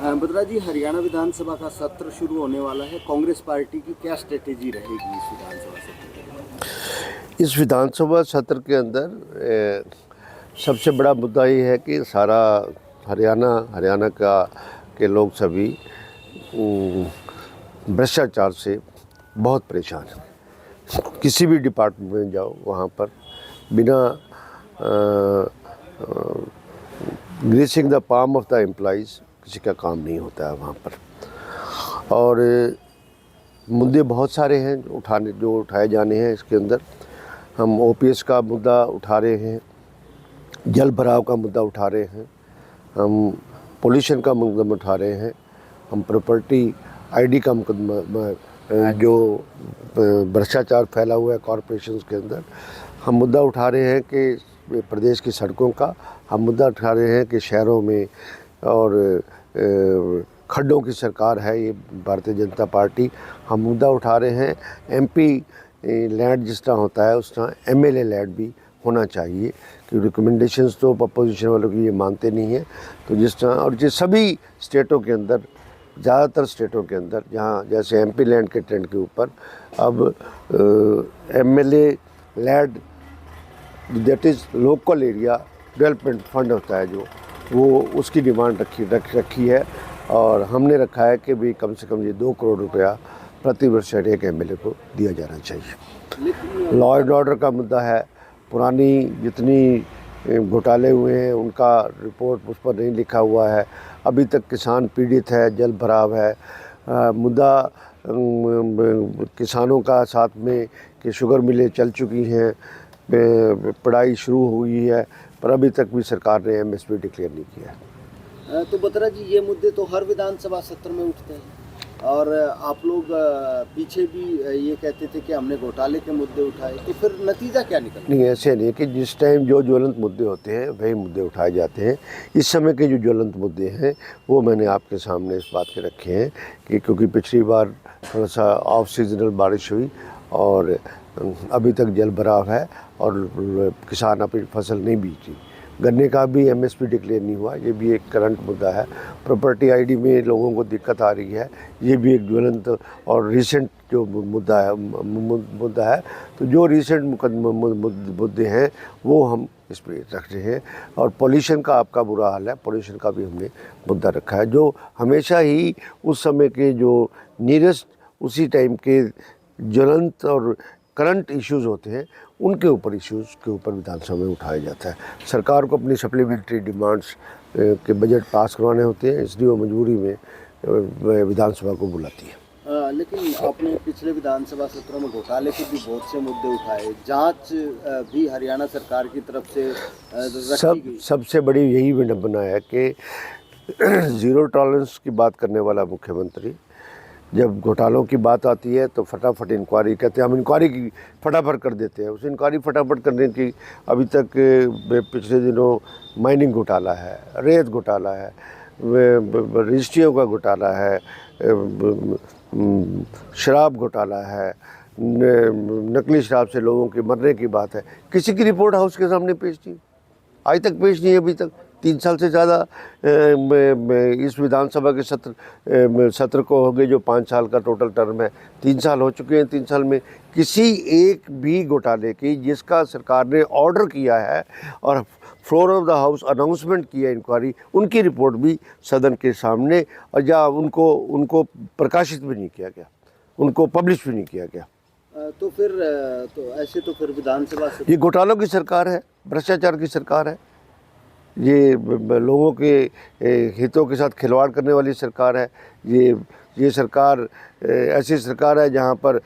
बत्रा जी, हरियाणा विधानसभा का सत्र शुरू होने वाला है। कांग्रेस पार्टी की क्या स्ट्रेटेजी रहेगी इस विधानसभा सत्र के? इस विधानसभा सत्र के अंदर सबसे बड़ा मुद्दा ये है कि सारा हरियाणा के लोग सभी भ्रष्टाचार से बहुत परेशान हैं। किसी भी डिपार्टमेंट में जाओ, वहाँ पर बिना greasing the palm of the employees किसी का काम नहीं होता है वहाँ पर। और मुद्दे बहुत सारे हैं जो उठाए जाने हैं। इसके अंदर हम ओपीएस का मुद्दा उठा रहे हैं, जल भराव का मुद्दा उठा रहे हैं, हम पोल्यूशन का मुद्दा उठा रहे हैं, हम प्रॉपर्टी आईडी का मुकदमा जो भ्रष्टाचार फैला हुआ है कॉरपोरेशंस के अंदर, हम मुद्दा उठा रहे हैं कि प्रदेश की सड़कों का, हम मुद्दा उठा रहे हैं कि शहरों में और खड्डों की सरकार है ये भारतीय जनता पार्टी। हम मुद्दा उठा रहे हैं एमपी लैंड जिस तरह होता है उस तरह एमएलए लैंड भी होना चाहिए, कि रिकमेंडेशंस तो अपोजिशन वालों की ये मानते नहीं हैं। तो जिस तरह और ये सभी स्टेटों के अंदर, ज़्यादातर स्टेटों के अंदर जहाँ जैसे एमपी लैंड के ट्रेंड के ऊपर अब MLA land that is local area development fund होता है जो, वो उसकी डिमांड रखी है। और हमने रखा है कि भी कम से कम ये 2 करोड़ रुपया प्रति वर्ष एक एमएलए को दिया जाना चाहिए। लॉ एंड ऑर्डर का मुद्दा है, पुरानी जितनी घोटाले हुए हैं उनका रिपोर्ट उस पर नहीं लिखा हुआ है, अभी तक किसान पीड़ित है, जल भराव है। मुद्दा किसानों का साथ में कि शुगर मिलें चल चुकी हैं, पढ़ाई शुरू हुई है, पर अभी तक भी सरकार ने एमएसपी डिक्लेयर नहीं किया है। तो बत्रा जी, ये मुद्दे तो हर विधानसभा सत्र में उठते हैं और आप लोग पीछे भी ये कहते थे कि हमने घोटाले के मुद्दे उठाए, तो फिर नतीजा क्या निकला? नहीं, ऐसे नहीं कि जिस टाइम जो ज्वलंत मुद्दे होते हैं वही मुद्दे उठाए जाते हैं। इस समय के जो ज्वलंत मुद्दे हैं वो मैंने आपके सामने इस बात के रखे हैं कि क्योंकि पिछली बार थोड़ा सा ऑफ सीजनल बारिश हुई और अभी तक जल भराव है और किसान अपनी फसल नहीं बीजी, गन्ने का भी एमएसपी डिक्लेयर नहीं हुआ, ये भी एक करंट मुद्दा है। प्रॉपर्टी आईडी में लोगों को दिक्कत आ रही है, ये भी एक ज्वलंत और रिसेंट जो मुद्दा है। तो जो रिसेंट मुद्दे हैं वो हम इस पर रख रहे हैं। और पोल्यूशन का आपका बुरा हाल है, पोल्यूशन का भी हमने मुद्दा रखा है, जो हमेशा ही उस समय के जो नियरेस्ट उसी टाइम के ज्वलंत और करंट इश्यूज़ होते हैं उनके ऊपर इश्यूज़ के ऊपर विधानसभा में उठाया जाता है। सरकार को अपनी सप्लीमेंट्री डिमांड्स के बजट पास करवाने होते हैं, इसलिए वो मजबूरी में विधानसभा को बुलाती है। लेकिन आपने पिछले विधानसभा सत्रों में घोटाले के भी बहुत से मुद्दे उठाए, जांच भी हरियाणा सरकार की तरफ से रखी गई। सबसे बड़ी यही विडंबना है कि ज़ीरो टॉलरेंस की बात करने वाला मुख्यमंत्री जब घोटालों की बात आती है तो फटाफट इंक्वायरी कहते हैं, हम इंक्वायरी की फटाफट कर देते हैं। उस इंक्वायरी फटाफट करने की अभी तक पिछले दिनों माइनिंग घोटाला है, रेत घोटाला है, रजिस्ट्रियों का घोटाला है, शराब घोटाला है, नकली शराब से लोगों के मरने की बात है, किसी की रिपोर्ट हाउस के सामने पेश नहीं, आज तक पेश नहीं है। अभी तक 3 साल से ज़्यादा इस विधानसभा के सत्र को हो गए, जो 5 साल का टोटल टर्म है, 3 साल हो चुके हैं। 3 साल में किसी एक भी घोटाले की जिसका सरकार ने ऑर्डर किया है और floor of the house announcement किया इंक्वायरी, उनकी रिपोर्ट भी सदन के सामने और या उनको प्रकाशित भी नहीं किया गया, उनको पब्लिश भी नहीं किया गया। तो फिर ऐसे तो फिर विधानसभा ये घोटालों की सरकार है, भ्रष्टाचार की सरकार है, ये लोगों के हितों के साथ खिलवाड़ करने वाली सरकार है। ये सरकार ऐसी सरकार है जहाँ पर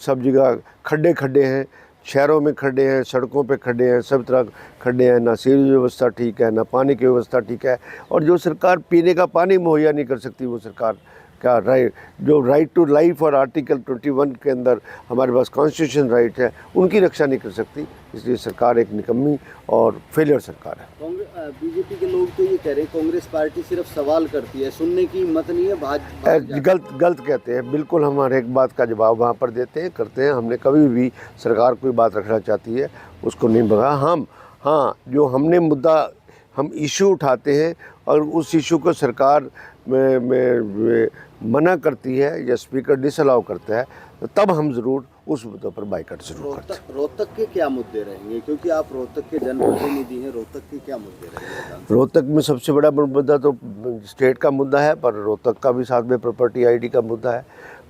सब जगह खड्डे हैं, शहरों में खड्डे हैं, सड़कों पे खड्डे हैं, सब तरह खड्डे हैं, ना सीवरेज व्यवस्था ठीक है, ना पानी की व्यवस्था ठीक है। और जो सरकार पीने का पानी मुहैया नहीं कर सकती, वो सरकार का राइट टू लाइफ और आर्टिकल 21 के अंदर हमारे पास कॉन्स्टिट्यूशन राइट है, उनकी रक्षा नहीं कर सकती। इसलिए सरकार एक निकम्मी और फेलियर सरकार है। बीजेपी के लोग तो ये कह रहे हैं कांग्रेस पार्टी सिर्फ सवाल करती है, सुनने की हिम्मत नहीं है। गलत कहते हैं, बिल्कुल हम हर एक बात का जवाब वहाँ पर देते हैं, करते हैं। हमने कभी भी सरकार कोई बात रखना चाहती है उसको नहीं भगा। हाँ, जो हमने मुद्दा हम इशू उठाते हैं और उस इशू को सरकार में मना करती है या स्पीकर डिसअलाउ करता है, तो तब हम ज़रूर उस मुद्दों पर बाइकआउट जरूर करते हैं। रोहतक के क्या मुद्दे रहेंगे, क्योंकि आप रोहतक के जनप्रतिनिधि हैं, रोहतक के क्या मुद्दे रहेंगे? रोहतक में सबसे बड़ा मुद्दा तो स्टेट का मुद्दा है, पर रोहतक का भी साथ में प्रॉपर्टी आईडी का मुद्दा है।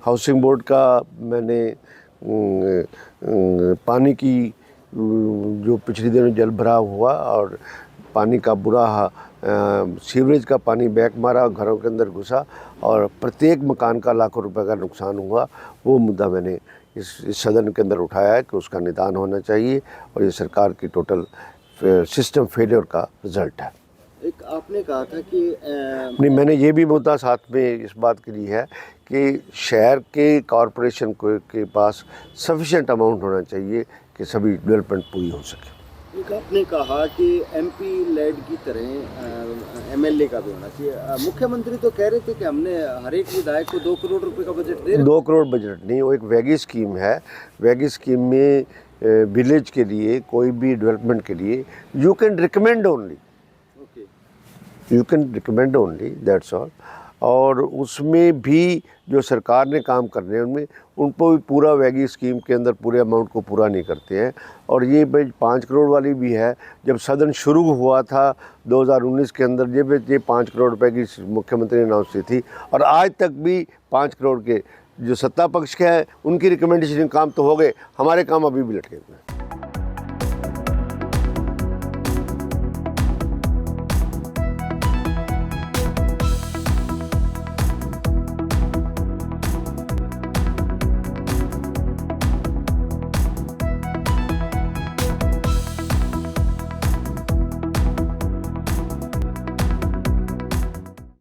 हाउसिंग बोर्ड का मैंने पानी की जो पिछले दिनों जल भराव हुआ और पानी का बुरा सीवरेज का पानी बैक मारा, घरों के अंदर घुसा और प्रत्येक मकान का लाखों रुपए का नुकसान हुआ, वो मुद्दा मैंने इस सदन के अंदर उठाया है कि उसका निदान होना चाहिए और ये सरकार की टोटल सिस्टम फेलियर का रिजल्ट है। एक आपने कहा था कि नहीं, मैंने ये भी मुद्दा साथ में इस बात के लिए है कि शहर के कॉरपोरेशन के पास सफिशिएंट अमाउंट होना चाहिए कि सभी डेवलपमेंट पूरी हो सके। एक आपने कहा कि एमपी लेड की तरह एमएलए का भी होना चाहिए। मुख्यमंत्री तो कह रहे थे कि हमने हर एक विधायक को 2 करोड़ रुपए का बजट दे रहे। 2 करोड़ बजट नहीं, वो एक वैगी स्कीम है। वैगी स्कीम में विलेज के लिए कोई भी डेवलपमेंट के लिए you can recommend only, you can recommend only, that's all. और उसमें भी जो सरकार ने काम करने हैं उनमें उनको भी पूरा वैगी स्कीम के अंदर पूरे अमाउंट को पूरा नहीं करते हैं। और ये 5 करोड़ वाली भी है, जब सदन शुरू हुआ था 2019 के अंदर ये 5 करोड़ रुपए की मुख्यमंत्री ने अनाउंस की थी और आज तक भी 5 करोड़ के जो सत्ता पक्ष के हैं उनकी रिकमेंडेशन काम तो हो गए, हमारे काम अभी भी लटके हुए हैं।